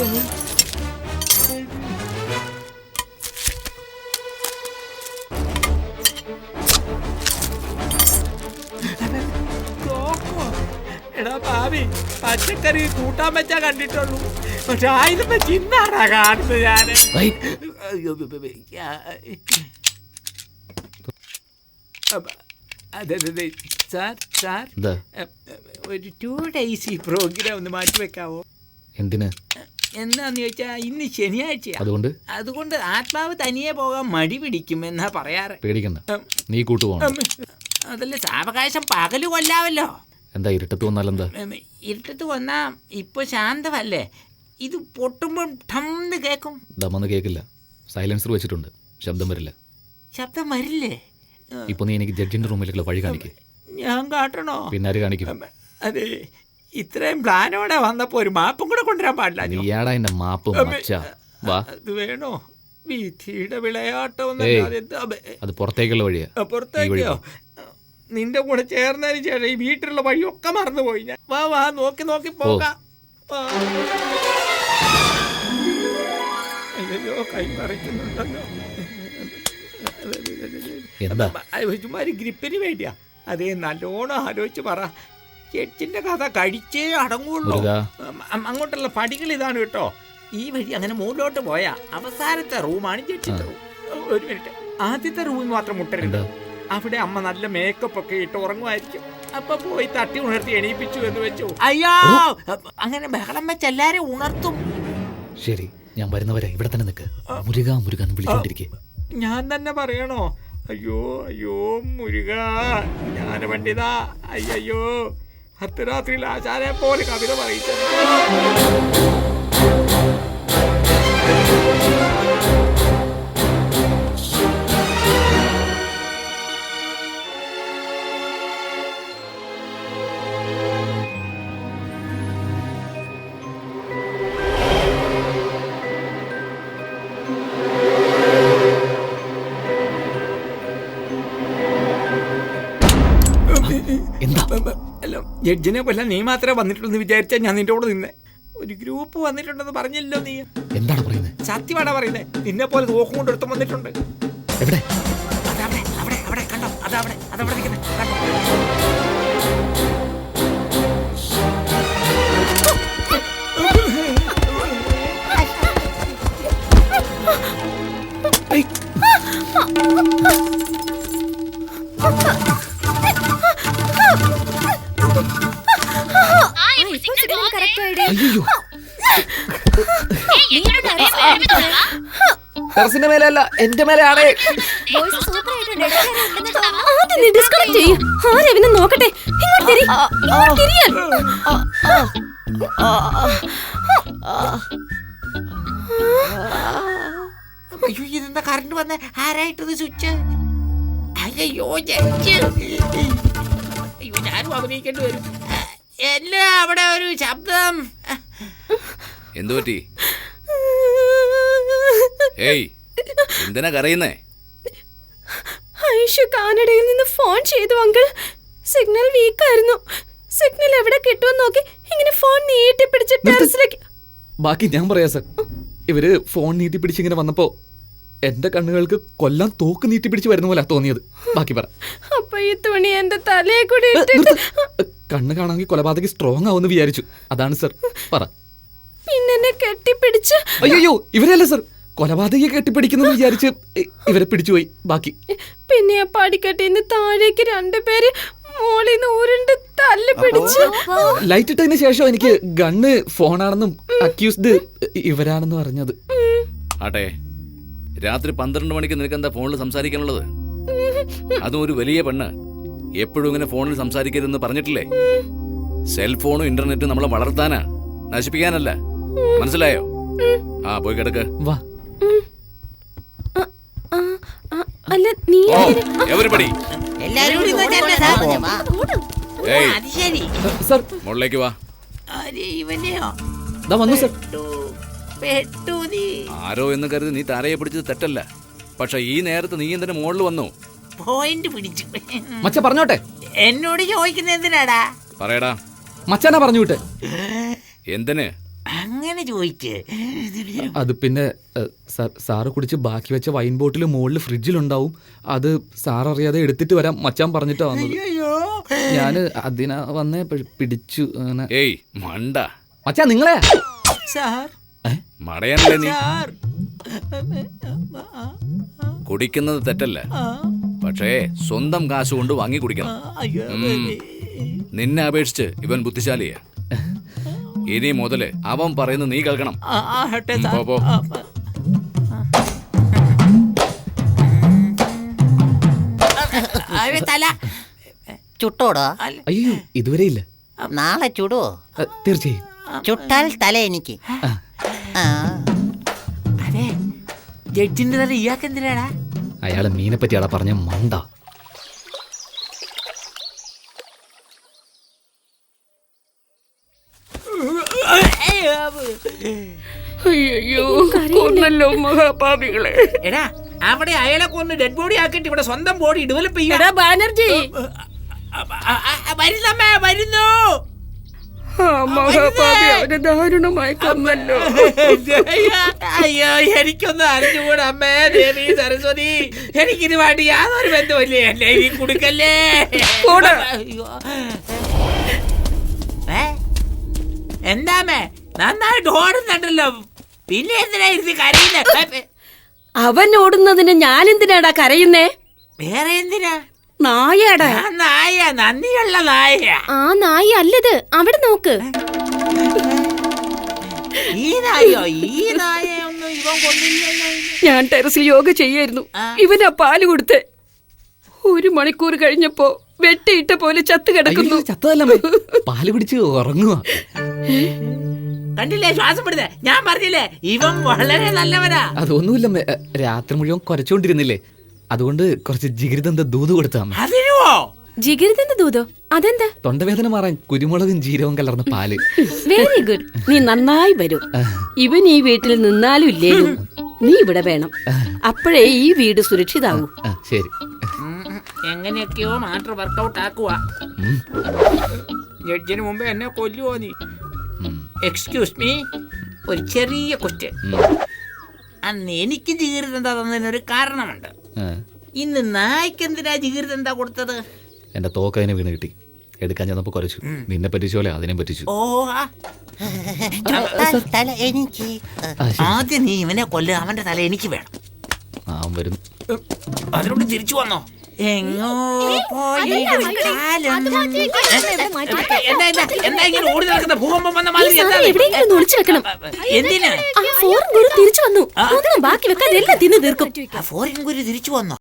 എടാ ഭാവി, പച്ചക്കറി കൂട്ടാൻ വെച്ചാ കണ്ടിട്ടുള്ളൂ, പക്ഷെ ആയിരം വെച്ച് ഇന്നാടാ കാണുന്നത് ഞാന്. അതെ സാർ, സാർ ഒരു 2 days ഈ പ്രോഗ്രാം ഒന്ന് മാറ്റി വെക്കാവോ? എന്തിന്? എന്താന്ന് ചോദിച്ചാ ഇന്ന് ശനിയാഴ്ചയാ. അതുകൊണ്ട് ആത്മാവ് തനിയെ പോകാൻ മടി പിടിക്കും എന്നാ പറയാറ്. പേടിക്കണ്ട, നീ കൂട്ടുപോകണം. അതല്ല, സാവകാശം പകല് കൊല്ലാവല്ലോ. എന്താ ഇരുട്ടത്ത് വന്നാലെന്താ? ഇരുട്ടത്ത് വന്നാ ഇപ്പൊ ശാന്തമല്ലേ, ഇത് പൊട്ടുമ്പോ ഠംന്ന് കേക്കും. ദമ്മന്ന് കേക്കില്ല, സൈലൻസർ വെച്ചിട്ടുണ്ട്, ശബ്ദം വരില്ല. ശബ്ദം വരില്ലേ? ഇപ്പൊ നീ എനിക്ക് ജഡ്ജിന്റെ റൂമിലേക്കുള്ള വഴി കാണിക്കേ. ഞാൻ കാട്ടണോ? പിന്നാര് കാണിക്കും? അതെ, ഇത്രയും പ്ലാനോടെ വന്നപ്പോ ഒരു മാപ്പും കൂടെ കൊണ്ടുവരാൻ പാടില്ല. നീയാടാ എന്റെ മാപ്പ്. അത് വേണോ? വിധിയുടെ വിളയാട്ടം. അത് പുറത്തേക്കുള്ള വഴിയാ. പുറത്തേക്കോ? നിന്റെ കൂടെ ചേർന്നതിന് ശേഷം ഈ വീട്ടിലുള്ള വഴിയൊക്കെ മറന്നുപോയി ഞാൻ. വാ വാ, നോക്കി നോക്കി പോകാം. അയ്യോ, കൈ പറിക്കുന്നുണ്ടല്ലോ. ചുമ്മാരി ഗ്രിപ്പിന് വേണ്ടിയാ. അതേ, നല്ലോണം ആലോചിച്ച് പറ. ചെച്ചിന്റെ കഥ കഴിച്ചേ അടങ്ങുള്ളൂ. അങ്ങോട്ടുള്ള പടികൾ ഇതാണ് കേട്ടോ. ഈ വഴി അങ്ങനെ മുകളിലോട്ട് പോയാ അവസാനത്തെ റൂമാണ് ചെച്ചിന്റെ റൂം. ഒരു മിനിറ്റ്, ആദ്യത്തെ റൂമിൽ മാത്രം മുട്ടരുത്. അവിടെ അമ്മ നല്ല മേക്കപ്പ് ഒക്കെ ഇട്ട് ഉറങ്ങുമായിരിക്കും. അപ്പൊ പോയി തട്ടി ഉണർത്തി എണീപ്പിച്ചു എന്ന് വെച്ചു. അയ്യോ, അങ്ങനെ ബഹളം വെച്ച് എല്ലാരും ഉണർത്തും. ശരി, ഞാൻ വരുന്നവരെ ഇവിടെ തന്നെ നിൽക്ക്. മുരുക മുരുക വിളിച്ചോണ്ടിരിക്കെ. ഞാൻ തന്നെ പറയണോ? അയ്യോ അയ്യോ മുരുക, ജ്ഞാന പണ്ഡിത, അയ്യോ അർദ്ധരാത്രിയിൽ ആചാരെ പോലെ കവിത പറയിച്ചു. അല്ല, ജഡ്ജിനെ കൊല്ലാൻ നീ മാത്രമേ വന്നിട്ടുള്ളൂ വിചാരിച്ചാ ഞാൻ നിന്റെ കൂടെ നിന്നെ. ഒരു ഗ്രൂപ്പ് വന്നിട്ടുണ്ടെന്ന് പറഞ്ഞില്ലോ നീ. എന്താണ് പറയുന്നത്? സത്യമാണോ പറയുന്നത്? നിന്നെ പോലെ തോക്കും കൊണ്ട് എടുത്ത് വന്നിട്ടുണ്ട്. എവിടെ? അതവിടെ അവിടെ അവിടെ കണ്ടോ? അതവിടെ അതവിടെ നിൽക്കുന്നത് കണ്ടോ? ടെറസിന്റെ മേലല്ല, എന്റെ മേലെയാണ്. നോക്കട്ടെ. അയ്യോ, ഇതെന്താ കറണ്ട് വന്ന? ആരായിട്ടത് സ്വിച്ച്? അയ്യോ ജഡ്ജ്, അയ്യോ ഞാനും അഭിനയിക്കേണ്ടി വരും. എല്ലാം അവിടെ ഒരു ശബ്ദം. എന്തു പറ്റി? ഏയ്, എന്തിനാ കരയുന്നേ? ഐഷു കാനഡയിൽ നിന്ന് ഫോൺ ചെയ്തു അങ്കിൾ. സിഗ്നൽ വീക്കായിരുന്നു. സിഗ്നൽ എവിടെ കിട്ടുമെന്ന് നോക്കി ഇങ്ങനെ ഫോൺ നീട്ടി പിടിച്ച് ടെറസിലേക്ക്. ബാക്കി ഞാൻ പറയാ സർ. ഇവര് ഫോൺ നീട്ടി പിടിച്ചിങ്ങനെ വന്നപ്പോ എന്റെ കണ്ണുകൾക്ക് കൊല്ലാൻ തോക്ക് നീട്ടി പിടിച്ച് വരുന്ന പോലെ തോന്നിയത്. ബാക്കി പറ. അപ്പൊ ഈ തുണി എന്റെ തലയെ കൂടി കണ്ണ് കാണാമെങ്കിൽ കൊലപാതകി സ്ട്രോങ് ആവുമെന്ന് വിചാരിച്ചു. അതാണ് സർ. പറ. പിന്നെ കെട്ടിപ്പിടിച്ച്. അയ്യോ, ഇവരല്ല സർ, കൊലപാതകയെ കെട്ടിപ്പിടിക്കുന്നു വിചാരിച്ച് ഇവരെ പിടിച്ചുപോയി. ബാക്കി പിന്നെ ആ പടിക്കെട്ടിന്ന് താഴേക്ക് 2 പേര് മോളിന്ന് ഉരുണ്ട് തല്ല് പിടിച്ച്. ലൈറ്റ് ഇട്ടതിന് ശേഷം എനിക്ക് ഗണ്ണ് ഫോണാണെന്നും അക്യൂസ്ഡ് ഇവരാണെന്നും അറിഞ്ഞത്. ആട്ടെ, രാത്രി 12 മണിക്ക് നിനക്ക് എന്താ ഫോണിൽ സംസാരിക്കാനുള്ളത്? അതും ഒരു വലിയ പെണ്ണ്. എപ്പോഴും ഇങ്ങനെ ഫോണിൽ സംസാരിക്കരുതെന്ന് പറഞ്ഞിട്ടില്ലേ? സെൽഫോണും ഇന്റർനെറ്റും നമ്മളെ വളർത്താനാ, നശിപ്പിക്കാനല്ല. മനസ്സിലായോ? ആ, പോയി കിടക്ക്. വാ. അല്ല നീ എവരിബഡി മുകളിലേക്ക് വാ. ആരോ എന്ന് കരുതി നീ താരയെ പിടിച്ചത് തെറ്റല്ല. പക്ഷെ ഈ നേരത്ത് നീ എന്തിനു മുകളിൽ വന്നു? പോയിന്റ് പിടിച്ചു. മച്ച പറഞ്ഞോട്ടെ. എന്നോട് ചോദിക്കുന്ന എന്തിനാടാ? പറയടാ. മച്ചാനാ പറഞ്ഞു വിട്ടെ. എന്തിന്? അങ്ങനെ ചോദിക്കേ. അത് പിന്നെ സാറ് കുടിച്ച് ബാക്കി വെച്ച വൈൻ ബോട്ടിൽ മുകളിൽ ഫ്രിഡ്ജിലുണ്ടാവും. അത് സാർ അറിയാതെ എടുത്തിട്ട് വരാം മച്ചാൻ പറഞ്ഞിട്ടാ വന്നത്. ഞാൻ അതിനാ വന്നേ പിടിച്ചു അങ്ങനെ. ഏയ് മണ്ട, മച്ചാ നിങ്ങളെ സാർ മടയാനല്ലേ നീ? സാർ കുടിക്കുന്നത് തെറ്റല്ല, പക്ഷേ സ്വന്തം കാശ് കൊണ്ട് വാങ്ങി കുടിക്കണം. അയ്യോ. നിന്നെ അപേക്ഷിച്ച് ഇവൻ ബുദ്ധിശാലിയാ. ഇനി മുതല് അവൻ പറയുന്നത് നീ കേൾക്കണം. പോ, പോ. തല ചുട്ടോടോ? അയ്യോ ഇതുവരെ ഇല്ല. നാളെ ചുടുവോ? തീർച്ചയായും. ചുട്ടാൽ തല എനിക്ക്. ആ, അതെ, ജഡ്ജിന്റെ തല ഇയാൾക്ക് എന്തിനാടാ? അയാളെ മീനെ പറ്റിയാടാ പറഞ്ഞ മണ്ട. അയ്യോ കൊന്നല്ലോ മഹാപാപികളെ. എടാ, അവിടെ അയാളെ കൊന്ന് ഡെഡ് ബോഡി ആക്കിട്ട് ഇവിടെ സ്വന്തം ബോഡി ഡെവലപ്പ് ചെയ്യടാ. ബാനർജി വരുന്നമ്മേ, വരുന്നു. മഹാപാപി അവരെ ദാരുണമായി കൊന്നല്ലോ. അയ്യോ, എനിക്കൊന്നും അറിഞ്ഞുകൂടാ അമ്മേ. ദേവി സരസ്വതി, എനിക്കിത് വേണ്ടി യാതൊരു ബന്ധമില്ലേ. എന്നെ ഈ കുടുക്കല്ലേ. അയ്യോ. എന്താമേ, നന്നായിട്ട് ഓടുന്നുണ്ടല്ലോ, പിന്നെ എന്തിനാ ഇരുന്ന് കരയുന്നത്? അവൻ ഓടുന്നതിന് ഞാൻ എന്തിനാടാ കരയുന്നേ? വേറെ എന്തിനാ? നായടാ. ഞാൻ നായ, നന്ദിയുള്ള നായ. ആ നായ അല്ലത്, അവിടെ നോക്ക്. ഈ നായോ? ഈ നായൊന്നും ഇവൻ കൊന്നില്ലല്ലോ. ഞാൻ ടെറസിൽ യോഗ ചെയ്യായിരുന്നു. ഇവനാ പാല് കൊടുത്തേ. 1 മണിക്കൂർ കഴിഞ്ഞപ്പോ വെട്ടിയിട്ട പോലെ ചത്തു കിടക്കുന്നു. ചത്തതല്ലേ, പാല് പിടിച്ച് ഉറങ്ങുക. കണ്ടില്ലേ, ശ്വാസം പിടുത്തേ. ഞാൻ പറഞ്ഞില്ലേ, ഇവൻ വളരെ നല്ലവനാ. അതൊന്നുമില്ല, രാത്രി മുഴുവൻ കുരച്ചോണ്ടിരുന്നില്ലേ, അതുകൊണ്ട് കുറച്ച് ജിഗിരിതന്ത ദൂത് കൊടുത്താ. അതിനോ? ജിഗിരിതന്റെ ദൂതോ? അതെന്താ? തൊണ്ടവേദന മാറാൻ കുരുമുളകും ജീരകവും കലർന്ന പാല്. Very good. നീ നന്നായി വരും. ഇവൻ ഈ വീട്ടിൽ നിന്നാലും ഇല്ലേലും നീ ഇവിടെ വേണം. അപ്പോഴേ ഈ വീട് സുരക്ഷിതാവൂ. ശരി. എങ്ങനെയൊക്കെയോ മാറ്റർ വർക്കൗട്ട് ആക്കുക. ജഡ്ജിന് മുമ്പ് എന്നെ കൊല്ലുവോ നീ? എക്സ്ക്യൂസ് മീ, ഒരു ചെറിയ ക്വസ്റ്റ്യൻ. അന്ന് എനിക്ക് ജിഗിരിതന്ത തന്നതിനൊരു കാരണമുണ്ട്. ഇന്ന് നായ്ക്ക് എന്തിനാ ജിഗിരിതന്ത കൊടുത്തത്? എന്റെ തോക്കതിനെ വീണ് കിട്ടി. എടുക്കാൻ ചെന്നപ്പോ കുറച്ചു. നിന്നെ പറ്റിച്ച പോലെ അതിനെ പറ്റിച്ചു. ഓ, ചുട്ടാൽ തല എനിക്ക്. ആദ്യം നീ ഇവനെ കൊല്ലുക, അവന്റെ തല എനിക്ക് വേണം. വരുന്നു. അതിനോട് തിരിച്ചു വന്നോ? എങ്ങോ പോയി കാലം. എന്താ ഇങ്ങനെ ഓടി നടക്കുന്ന ഭൂകമ്പം വന്ന മാതിരി? എവിടെയെങ്കിലും ഒളിച്ചു വെക്കണം. എന്തിനാ? ഫോറിൻ ഗുരു തിരിച്ചു വന്നു. ഒന്നും ബാക്കി വെക്കാതെ എല്ലാം തിന്നു തീർക്കും. ഫോറിൻ ഗുരു തിരിച്ചു വന്നോ?